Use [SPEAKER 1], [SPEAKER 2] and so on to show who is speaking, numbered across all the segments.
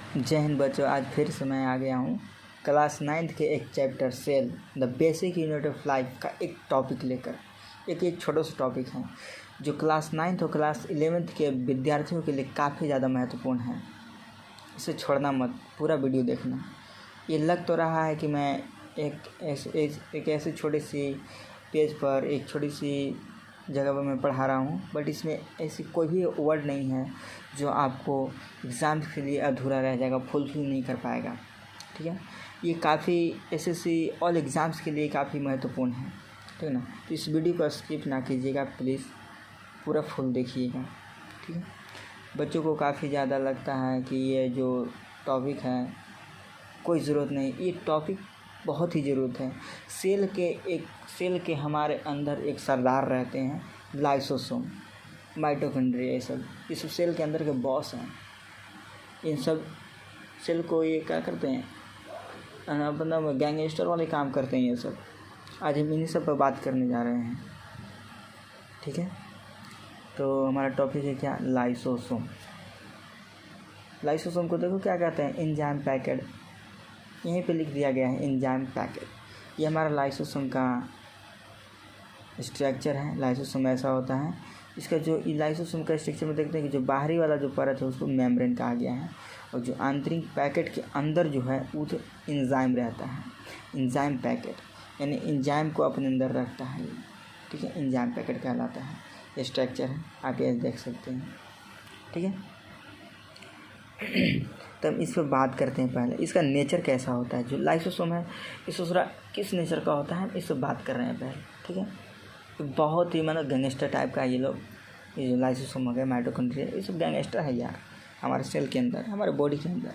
[SPEAKER 1] जय हिंद बच्चों, आज फिर से मैं आ गया हूँ क्लास 9th के एक chapter cell the basic unit of life का एक टॉपिक लेकर। एक छोटा सा टॉपिक है जो क्लास 9th और क्लास 11th के विद्यार्थियों के लिए काफ़ी ज़्यादा महत्वपूर्ण है। इसे छोड़ना मत, पूरा वीडियो देखना। ये लग तो रहा है कि मैं एक ऐसी छोटी सी पेज पर एक छोटी सी जगह पर मैं पढ़ा रहा हूँ, बट इसमें ऐसी कोई भी वर्ड नहीं है जो आपको एग्ज़ाम के लिए अधूरा रह जाएगा, फुलफिल नहीं कर पाएगा। ठीक है, ये काफ़ी एसएससी ऑल एग्ज़ाम्स के लिए काफ़ी महत्वपूर्ण है। ठीक है ना, तो इस वीडियो को स्किप ना कीजिएगा प्लीज़, पूरा फुल देखिएगा। ठीक है, बच्चों को काफ़ी ज़्यादा लगता है कि ये जो टॉपिक है कोई ज़रूरत नहीं, ये टॉपिक बहुत ही ज़रूरत है। सेल के हमारे अंदर एक सरदार रहते हैं, लाइसोसोम, माइटोकॉन्ड्रिया, ये सब सेल के अंदर के बॉस हैं। इन सब सेल को ये क्या करते हैं, मतलब गैंगस्टर वाले काम करते हैं ये सब। आज हम इन्हीं सब पर बात करने जा रहे हैं। ठीक है, तो हमारा टॉपिक है क्या, लाइसोसोम। लाइसोसोम को देखो क्या कहते हैं, एंजाइम पैकेट, यहीं पे लिख दिया गया है एंजाइम पैकेट। ये हमारा लाइसोसोम का स्ट्रक्चर है। लाइसोसोम ऐसा होता है, इसका जो लाइसोसोम का स्ट्रक्चर में देखते हैं कि जो बाहरी वाला जो परत है उसको मेम्ब्रेन कहा गया है, और जो आंतरिक पैकेट के अंदर जो है वो तो एंजाइम रहता है। एंजाइम पैकेट यानी एंजाइम को अपने अंदर रखता है। ठीक है, एंजाइम पैकेट कहलाता है। ये स्ट्रक्चर है, आप ये देख सकते हैं। ठीक है, तब इस पर बात करते हैं। पहले इसका नेचर कैसा होता है। जो लाइसोसोम है इस दूसरा किस नेचर का होता है, इस पर बात कर रहे हैं पहले। ठीक है, तो बहुत ही मतलब गैंगस्टर टाइप का ये लोग, ये जो लाइसोसोम हो गया, माइटोकॉन्ड्रिया, ये सब गैंगस्टर है यार हमारे सेल के अंदर, हमारे बॉडी के अंदर।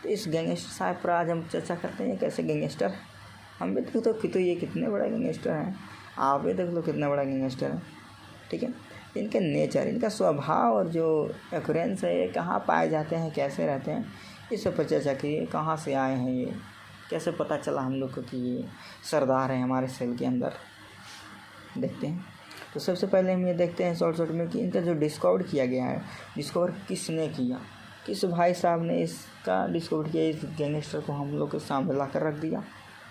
[SPEAKER 1] तो इस गैंगस्टर साहब पर आज हम चर्चा करते हैं, कैसे गैंगस्टर। हम भी देख तो ये कितने बड़ा गैंगस्टर हैं, आप भी देख लो कितना बड़ा गैंगस्टर है। ठीक है, इनके नेचर, इनका स्वभाव और जो एक्रेंस है, ये कहाँ पाए जाते हैं, कैसे रहते हैं, इस सब पर चर्चा कीजिए। कहाँ से आए हैं ये, कैसे पता चला हम लोग को कि ये सरदार है हमारे सेल के अंदर, देखते हैं। तो सबसे पहले हम ये देखते हैं शॉर्ट में कि इनका जो डिस्कवर किया गया है, डिस्कवर किसने किया, किस भाई साहब ने इसका डिस्कवर किया, इस गैंगस्टर को हम लोग के सामने ला कर रख दिया।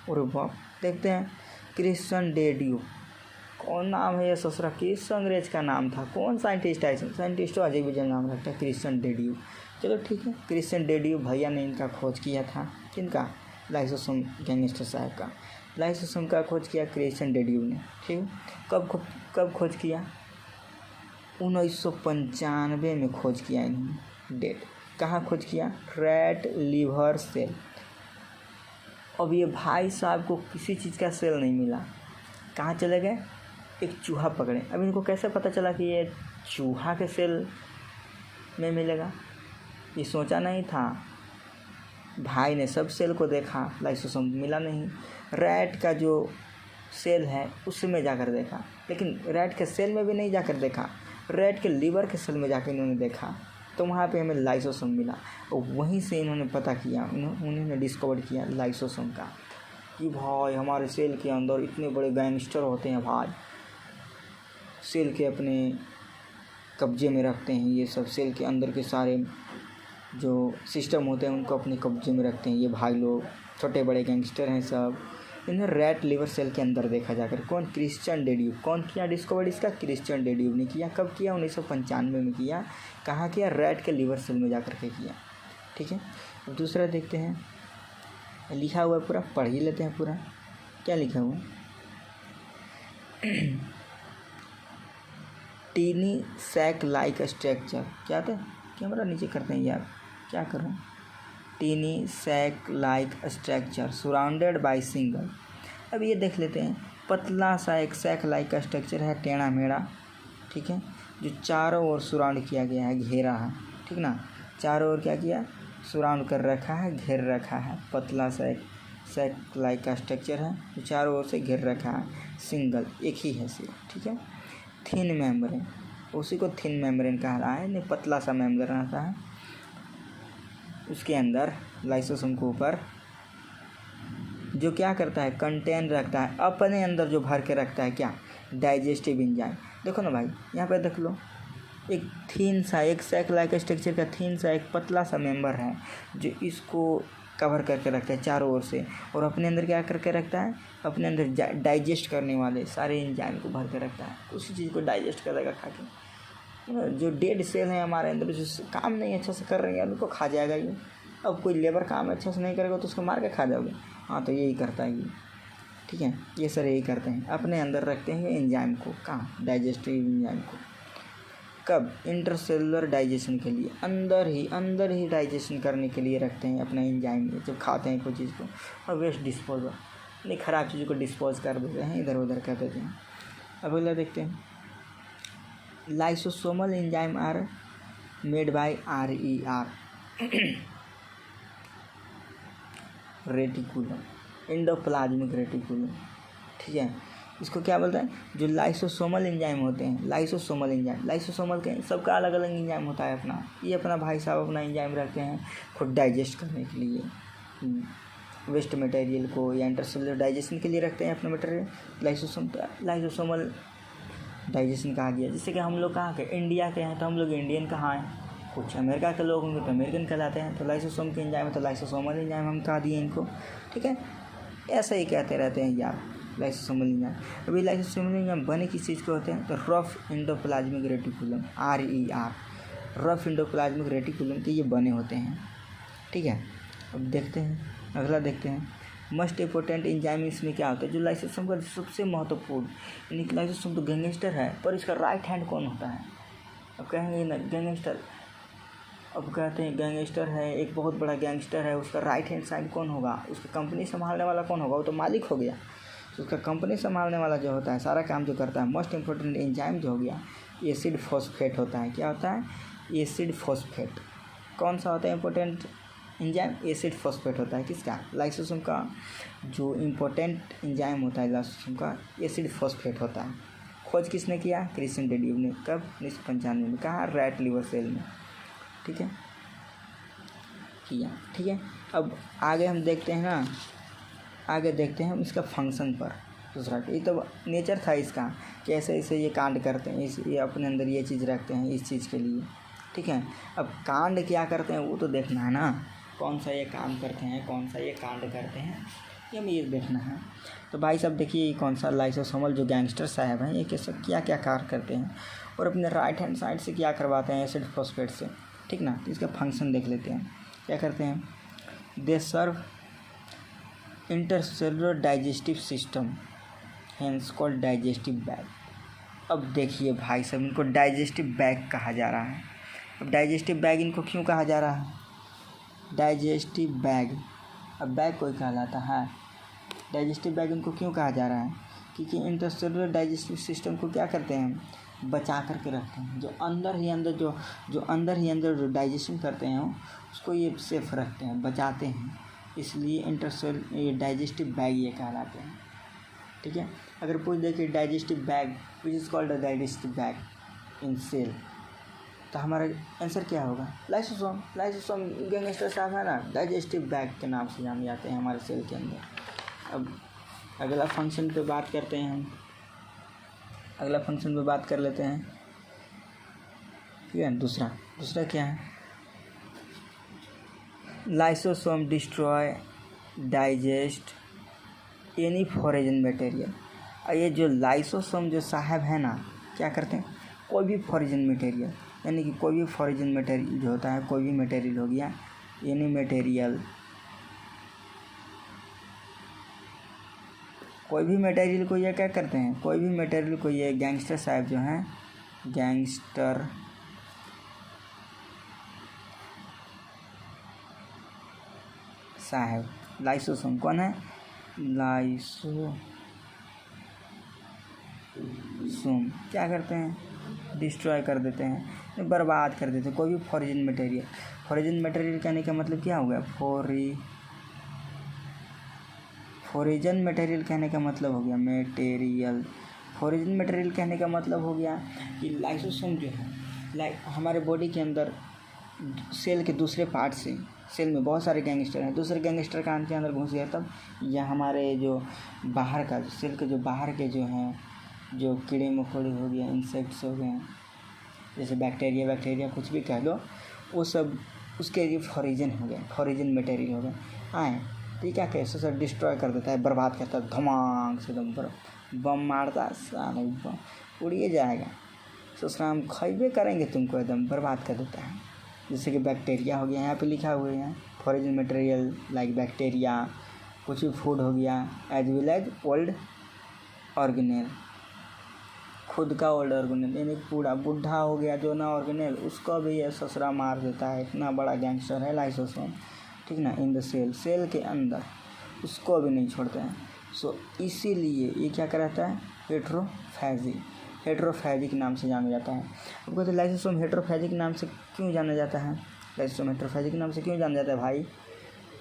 [SPEAKER 1] और बाप, देखते हैं क्रिश्चियन डेडियो। कौन नाम है ये ससुरा, किस अंग्रेज का नाम था, कौन साइंटिस्ट है, साइंटिस्ट अजय विजय नाम रखता है, क्रिश्चियन डेडियो। चलो ठीक है, क्रिश्चियन डेडियो भैया ने इनका खोज किया था। किनका, लाइसोसोम गैंगस्टर साहब का। लाइसोसोम का खोज किया क्रिश्चियन डेडियो ने। ठीक है, कब खोज किया, 1995 में खोज किया इन्होंने। डेट कहाँ खोज किया, रैट लिवर सेल। अब ये भाई साहब को किसी चीज़ का सेल नहीं मिला, कहाँ चले गए, एक चूहा पकड़े। अब इनको कैसे पता चला कि ये चूहा के सेल में मिलेगा, ये सोचा नहीं था। भाई ने सब सेल को देखा, लाइसोसोम मिला नहीं। रैट का जो सेल है उसमें जाकर देखा, लेकिन रैट के सेल में भी नहीं जाकर देखा, रैट के लीवर के सेल में जाकर इन्होंने देखा, तो वहाँ पे हमें लाइसोसोम मिला। और वहीं से इन्होंने पता किया, उन्होंने डिस्कवर किया लाइसोसोम का, कि भाई हमारे सेल के अंदर इतने बड़े गैंगस्टर होते हैं भाई, सेल के अपने कब्जे में रखते हैं। ये सब सेल के अंदर के सारे जो सिस्टम होते हैं उनको अपने कब्जे में रखते हैं ये भाई लोग, छोटे बड़े गैंगस्टर हैं सब। इन्हें रैट लिवर सेल के अंदर देखा जाकर। कौन, क्रिश्चियन डेडियो। कौन किया डिस्कवर इसका, क्रिश्चियन डेडियो ने किया। कब किया, 1995 में किया। कहाँ किया, रैट के लिवर सेल में जाकर के किया। ठीक है, अब दूसरा देखते हैं, लिखा हुआ है पूरा, पढ़ ही लेते हैं पूरा। क्या लिखा हुआ, टीनी सैक लाइक स्ट्रक्चर। क्या था, कैमरा नीचे करते हैं यार, क्या करूँ। Tiny sac like structure surrounded by single. अब ये देख लेते हैं, पतला सा एक सैक लाइक का स्ट्रक्चर है, टेढ़ा मेढ़ा। ठीक है, जो चारों ओर सराउंड किया गया है, घेरा है। ठीक ना, चारों ओर क्या किया, सराउंड कर रखा है, घेर रखा है। पतला सा एक सैक लाइक का स्ट्रक्चर है जो चारों ओर से घेर रखा है, सिंगल, एक ही है सिर्फ। ठीक है, थिन मेम्ब्रेन, उसी को थिन मेम्ब्रेन कहा रहा है, नहीं पतला सा मेम्ब्रेन रहता है। उसके अंदर लाइसोसोम के ऊपर जो क्या करता है, कंटेन रखता है, अपने अंदर जो भर के रखता है क्या, डाइजेस्टिव एंजाइम। देखो ना भाई, यहाँ पे देख लो, एक थीन सा, एक सैक लाइक स्ट्रक्चर का थीन सा एक पतला सा मेंबर है जो इसको कवर करके रखता है चारों ओर से, और अपने अंदर क्या करके रखता है, अपने अंदर डाइजेस्ट करने वाले सारे एंजाइम को भर के रखता है, उसी चीज़ को डाइजेस्ट करेगा खा के। जो डेड सेल हैं हमारे अंदर जो काम नहीं अच्छा से कर रहे हैं उनको खा जाएगा ये। अब कोई लेबर काम अच्छा से नहीं करेगा तो उसको मार के खा जाओगे। हाँ, तो यही करता है ये, ठीक है। ये सर यही करते हैं, अपने अंदर रखते हैं एंजाइम को, कहाँ, डाइजेस्टिव एंजाइम को। कब, इंटरसेलुलर डाइजेशन के लिए, अंदर ही डाइजेशन करने के लिए रखते हैं अपना एंजाइम जब खाते हैं कोई चीज़ को। और वेस्ट डिस्पोजल, नहीं ख़राब चीज़ों को डिस्पोज कर देते हैं, इधर उधर कर देते हैं। अब अगला देखते हैं, lysosomal enzyme are made by RER reticulum, endoplasmic reticulum, ठीक है। इसको क्या बोलते हैं, जो लाइसोसोमल एंजाइम होते हैं, लाइसोसोमल के सबका अलग अलग एंजाइम होता है अपना। ये अपना भाई साहब अपना एंजाइम रखते हैं खुद डाइजेस्ट करने के लिए वेस्ट मटेरियल को, या इंटरसेलुलर डाइजेशन के लिए रखते हैं अपना मटेरियल। लाइसोसोमल डाइजेशन कहा गया। जैसे कि हम लोग कहाँ के, इंडिया के हैं तो हम लोग इंडियन कहाँ हैं, कुछ अमेरिका के लोग होंगे तो अमेरिकन कहलाते हैं। तो लाइसोसोम के एंजाइम है तो लाइसोसोमल एंजाइम हम कहा दिए इनको, ठीक है। ऐसा ही कहते रहते हैं यार, लाइसोसोमल एंजाइम। अभी लाइसोसोमल एंजाइम बने किस चीज़ के होते हैं, तो rough endoplasmic reticulum, RER, rough endoplasmic reticulum के ये बने होते हैं, ठीक है। अब देखते हैं, अगला देखते हैं, मस्ट इम्पोर्टेंट एंजाइम। इसमें क्या होता है, जो लाइसोसोम का सबसे महत्वपूर्ण, यानी कि लाइसोसोम तो गैंगस्टर है, पर इसका राइट हैंड कौन होता है। अब कहेंगे ना गैंगस्टर, अब कहते हैं गैंगस्टर है, एक बहुत बड़ा गैंगस्टर है, उसका राइट हैंड साइड कौन होगा, उसका कंपनी संभालने वाला कौन होगा, वो तो मालिक हो गया। तो उसका कंपनी संभालने वाला जो होता है, सारा काम जो करता है, मोस्ट इम्पोर्टेंट एंजाइम जो हो गया, एसिड फॉस्फेट होता है। क्या होता है, एसिड फॉस्फेट। कौन सा होता है इम्पोर्टेंट एंजाइम, एसिड फॉस्फेट होता है। किसका, लाइसोसोम का जो इम्पोर्टेंट एंजाइम होता है लाइसोसोम का, एसिड फॉस्फेट होता है। खोज किसने किया, क्रिश्चियन रेड्डी ने, कब, 1995 में। कहाँ, रैट लिवर सेल में, ठीक है, किया, ठीक है। अब आगे हम देखते हैं ना, आगे देखते हैं हम इसका फंक्शन पर दूसरा। ये तो नेचर था इसका, कि ऐसे ऐसे ये कांड करते हैं, ये अपने अंदर ये चीज़ रखते हैं इस चीज़ के लिए, ठीक है। अब कांड क्या करते हैं वो तो देखना है ना, कौन सा ये काम करते हैं, कौन सा ये कांड करते हैं, ये हमें ये देखना है। तो भाई साहब देखिए, कौन सा लाइसोसोमल जो गैंगस्टर साहब हैं, ये कैसे क्या क्या कार्य करते हैं, और अपने राइट हैंड साइड से क्या करवाते हैं, एसिड फॉस्फेट से, ठीक ना। तो इसका फंक्शन देख लेते हैं, क्या करते हैं, they serve intercellular digestive system, hence called digestive bag. अब देखिए भाई साहब, इनको डाइजेस्टिव बैग कहा जा रहा है। अब डाइजेस्टिव बैग इनको क्यों कहा जा रहा है, डाइजेस्टिव बैग, अब बैग कोई कहलाता है, डाइजेस्टिव बैग इनको क्यों कहा जा रहा है, क्योंकि इंटरसेलुलर डाइजेस्टिव सिस्टम को क्या करते हैं, बचा करके रखते हैं। जो अंदर ही अंदर जो डाइजेशन करते हैं उसको ये सेफ रखते हैं, बचाते हैं, इसलिए ये डाइजेस्टिव बैग ये कहलाते हैं, ठीक है। अगर पूछ देखिए digestive bag which is called the digestive bag in cell, तो हमारा आंसर क्या होगा, लाइसोसोम गैंगस्टर साहब है ना, डाइजेस्टिव बैग के नाम से जाने जाते हैं हमारे सेल के अंदर। अब अगला फंक्शन पे बात करते हैं हम, अगला फंक्शन पे बात कर लेते हैं, ठीक है। दूसरा क्या है, lysosome destroy digest any फॉरेजन material. और ये जो लाइसोसोम जो साहब है ना, क्या करते हैं, कोई भी फॉरेजन मटेरियल, यानी कि कोई भी फॉरेजन मटेरियल जो होता है, कोई भी मटेरियल हो गया, एनी मटेरियल, कोई भी मटेरियल को ये क्या करते हैं, कोई भी मटेरियल को ये गैंगस्टर साहब जो हैं, गैंगस्टर साहब, लाइसोसोम कौन है, लाइसोसोम क्या करते हैं, डिस्ट्रॉय कर देते हैं, बर्बाद कर देते हैं कोई भी फॉरेजन मटेरियल कहने का मतलब क्या हो गया, फॉरेजन मटेरियल कहने का मतलब हो गया मटेरियल, फॉरेजन मटेरियल कहने का मतलब हो गया कि लाइसोसोम जो है, हमारे बॉडी के अंदर सेल के दूसरे पार्ट से, सेल में बहुत सारे गैंगस्टर हैं, दूसरे गैंगस्टर का के अंदर घुस गया, तब यह हमारे जो बाहर का, सेल के जो बाहर के जो हैं, जो कीड़े मकोड़े हो गए, इंसेक्ट्स हो गए, जैसे बैक्टीरिया कुछ भी कह लो, वो सब उसके लिए फॉरिजन हो गए, फॉरिजन मटेरियल हो गए आए। तो क्या कैसे सर डिस्ट्रॉय कर देता है, बर्बाद करता है, धमाक से एकदम बम मारता साले बम उड़िए जाएगा। ससुरा हम खइबे करेंगे तुमको, एकदम बर्बाद कर देता है। जैसे कि बैक्टीरिया हो गया, यहाँ पे लिखा हुआ है फॉरिजन मटेरियल लाइक बैक्टीरिया, कुछ भी फूड हो गया, as well as old organelle, खुद का ओल्ड ऑर्गेनेल, यानी पूरा बुढ़ा हो गया जो ना ऑर्गेनेल, उसको भी ये ससुरा मार देता है। इतना बड़ा गैंगस्टर है लाइसोसोम, ठीक ना, इन द सेल के अंदर, उसको भी नहीं छोड़ते हैं। सो इसीलिए ये क्या कराता है, हेट्रोफैजिक नाम से जाना जाता है। अब कहते हैं लाइसोसोम हेट्रोफैजिक नाम से क्यों जाना जाता है, लाइसोसोम हेट्रोफैजिक नाम से क्यों जाना जाता है भाई,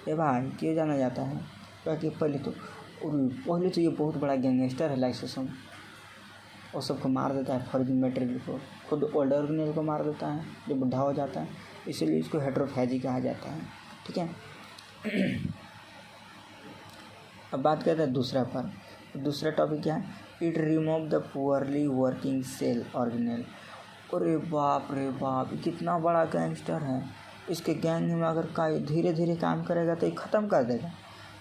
[SPEAKER 1] भाई क्यों जाना जाता है, क्योंकि पहले तो ये बहुत बड़ा गैंगस्टर है लाइसोसोम, और सबको मार देता है, फॉरिजन मटेरियल को, खुद ओल्ड ऑर्गेनेल को मार देता है जो बुढ़ा हो जाता है, इसीलिए इसको हेट्रोफैजी कहा जाता है, ठीक है। अब बात करते हैं दूसरा टॉपिक क्या है, it remove the poorly working cell organelle. अरे बाप रे बाप, कितना बड़ा गैंगस्टर है, इसके गैंग में अगर कोई धीरे धीरे काम करेगा तो ये ख़त्म कर देगा।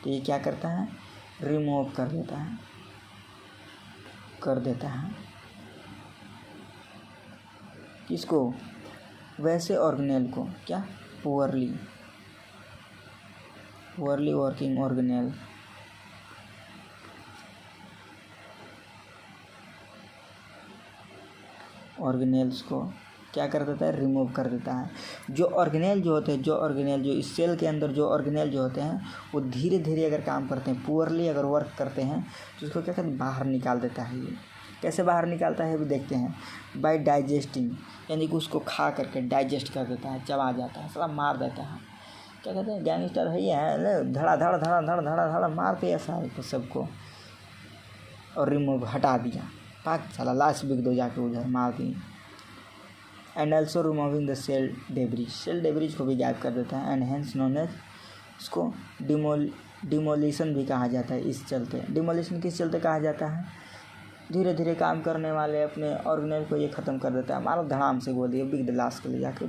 [SPEAKER 1] तो ये क्या करता है, रिमूव कर देता है किसको, वैसे ऑर्गेनेल को, क्या, पुअरली वर्किंग ऑर्गेनेल्स को क्या कर देता है, रिमूव कर देता है। जो ऑर्गेनेल जो इस सेल के अंदर जो ऑर्गेनेल जो होते हैं वो धीरे धीरे अगर काम करते हैं, पुअरली अगर वर्क करते हैं, तो उसको क्या कहते हैं, बाहर निकाल देता है। ये कैसे बाहर निकालता है भी देखते हैं, बाय डाइजेस्टिंग, यानी कि उसको खा करके डाइजेस्ट कर देता है, चबा जाता है, साला मार देता है। क्या कहते हैं, गैंगस्टर है ये है, धड़ा मारते हैं सारे को, सबको, और रिमूव हटा दिया, पाक साला लाश बिक दो जाके उधर, मार दी। And also removing the cell debris को भी गायब कर देता है। एंड हेंस नोन एज, इसको डिमोलिशन भी कहा जाता है। इस चलते डिमोलिशन किस चलते कहा जाता है, धीरे धीरे काम करने वाले अपने ऑर्गेनेल को ये ख़त्म कर देता है, मारो धड़ाम से गोली, बिग द लाश के ले जाके।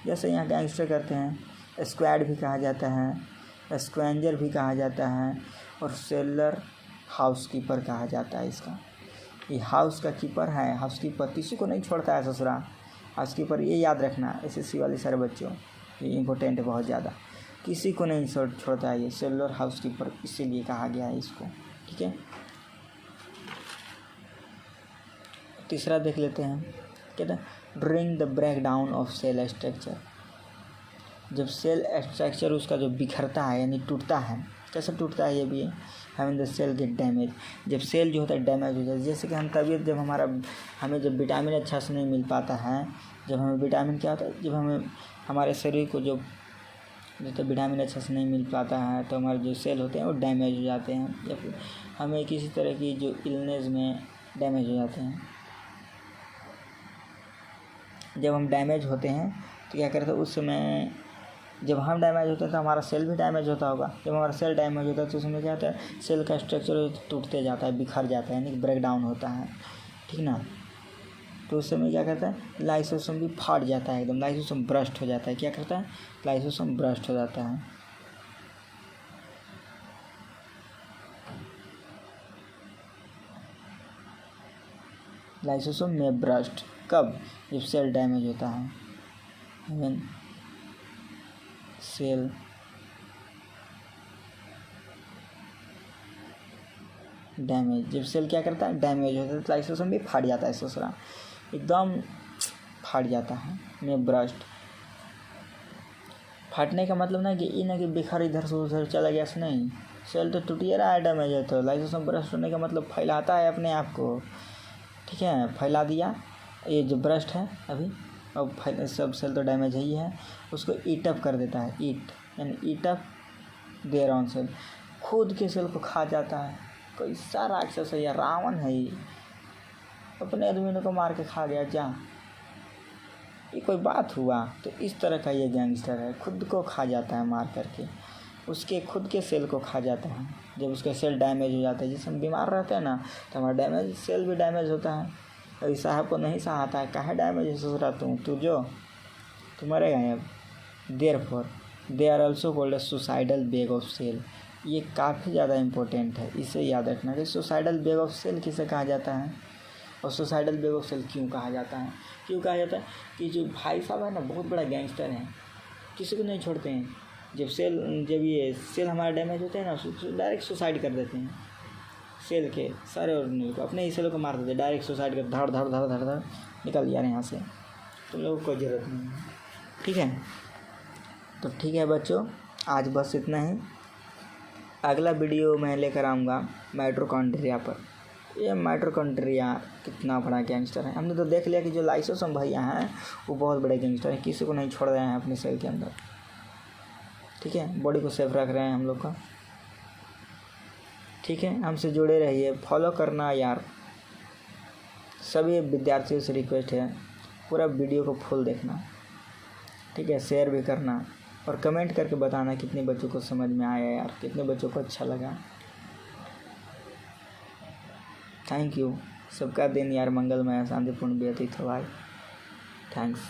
[SPEAKER 1] जैसे यहाँ गैंगस्टर करते हैं, स्क्वाड भी कहा जाता है, स्क्वेंजर भी कहा जाता है, और सेलर हाउसकीपर कहा जाता है इसका। ये हाउस का कीपर है, हाउसकीपर किसी को नहीं छोड़ता है ससुरा, हाउसकीपर ये याद रखना SSC वाले सारे बच्चों, ये इम्पोर्टेंट है बहुत ज़्यादा, किसी को नहीं छोड़ता है ये सेलर हाउसकीपर, इसीलिए कहा गया है इसको, ठीक है। तीसरा देख लेते हैं, कहते हैं during the breakdown of cell structure, जब सेल स्ट्रक्चर उसका जो बिखरता है यानी टूटता है, कैसे टूटता है ये भी है, having the cell get damage, जब सेल जो होता है डैमेज हो जाता है। जैसे कि हम तबीयत जब हमें जब विटामिन अच्छा से नहीं मिल पाता है, जब हमें विटामिन क्या होता है, जब हमें हमारे शरीर को जो विटामिन अच्छा से नहीं मिल पाता है तो हमारे जो सेल होते हैं वो डैमेज हो जाते हैं, या फिर हमें किसी तरह की जो इलनेस में डैमेज हो जाते हैं। जब हम डैमेज होते हैं तो क्या करते हैं, उस समय जब हम डैमेज होते हैं तो हमारा सेल भी डैमेज होता होगा। जब हमारा सेल डैमेज होता है तो उसमें क्या होता है, सेल का स्ट्रक्चर टूटते जाता है, बिखर जाता है, यानी ब्रेक डाउन होता है, ठीक ना। तो उस समय क्या करता है, लाइसोसोम भी फाट जाता है, एकदम लाइसोसोम ब्रस्ट हो जाता है। क्या करता है, लाइसोसोम ब्रस्ट हो जाता है। लाइसोसोम में ब्रस्ट कब, जब सेल डैमेज होता है, व्हेन सेल डैमेज, जब सेल क्या करता है, डैमेज होता है, तो लाइसोसोम भी फट जाता है, ससुरा एकदम फट जाता है। में ब्रस्ट, फटने का मतलब ना कि ये ना कि बिखर इधर से उधर चला गया, से नहीं, सेल तो टूट ही रहा है, डैमेज है, तो लाइसोसोम ब्रस्ट होने का मतलब फैलाता है अपने आप को, ठीक है, फैला दिया। ये जो ब्रस्ट है अभी, अब सब सेल तो डैमेज ही है, उसको ईट अप कर देता है, ईट यानी eat up their own cell, खुद के सेल को खा जाता है। कैसा राक्षस है, या रावण है ये, अपने आदमी को मार के खा गया, जा ये कोई बात हुआ। तो इस तरह का ये गैंगस्टर है, खुद को खा जाता है मार करके, उसके खुद के सेल को खा जाता है। जब उसका सेल डैमेज हो जाता है, जैसे हम बीमार रहते हैं ना, तो हमारा सेल भी डैमेज होता है, अभी साहब को नहीं सहाता है, काहे डैमेज सोच रहा तू जो तू मरेगा अब। Therefore they are also called suicidal bag of cell. ये काफ़ी ज़्यादा इम्पोर्टेंट है, इसे याद रखना कि सुसाइडल बैग ऑफ सेल किसे कहा जाता है और सुसाइडल बैग ऑफ सेल क्यों कहा जाता है। क्यों कहा जाता है कि जो भाई साहब है ना बहुत बड़ा गैंगस्टर है, किसी को नहीं छोड़ते हैं। जब ये सेल हमारा डैमेज होते हैं ना डायरेक्ट सुसाइड कर देते हैं। सेल के सारे ऑर्गेनल को अपने ही सेलों को मार देते हैं, डायरेक्ट सुसाइड कर धड़ धड़ धड़ धड़ धड़ निकल जा रहे हैं यहाँ से, तुम लोगों को कोई ज़रूरत नहीं है। ठीक है, तो ठीक है बच्चों, आज बस इतना ही। अगला वीडियो मैं लेकर आऊँगा माइटोकॉन्ड्रिया पर। ये माइटोकॉन्ड्रिया कितना बड़ा गैंगस्टर है। हमने तो देख लिया कि जो लाइसोसोम भैया हैं वो बहुत बड़े गैंगस्टर हैं, किसी को नहीं छोड़ रहे हैं अपने सेल के अंदर। ठीक है, बॉडी को सेफ रख रहे हैं हम लोग का। ठीक है, हमसे जुड़े रहिए, फॉलो करना यार। सभी विद्यार्थियों से रिक्वेस्ट है पूरा वीडियो को फुल देखना। ठीक है, शेयर भी करना और कमेंट करके बताना कितने बच्चों को समझ में आया यार, कितने बच्चों को अच्छा लगा। Thank you. सबका दिन यार मंगलमय शांतिपूर्ण व्यतीत हो भाई। थैंक्स।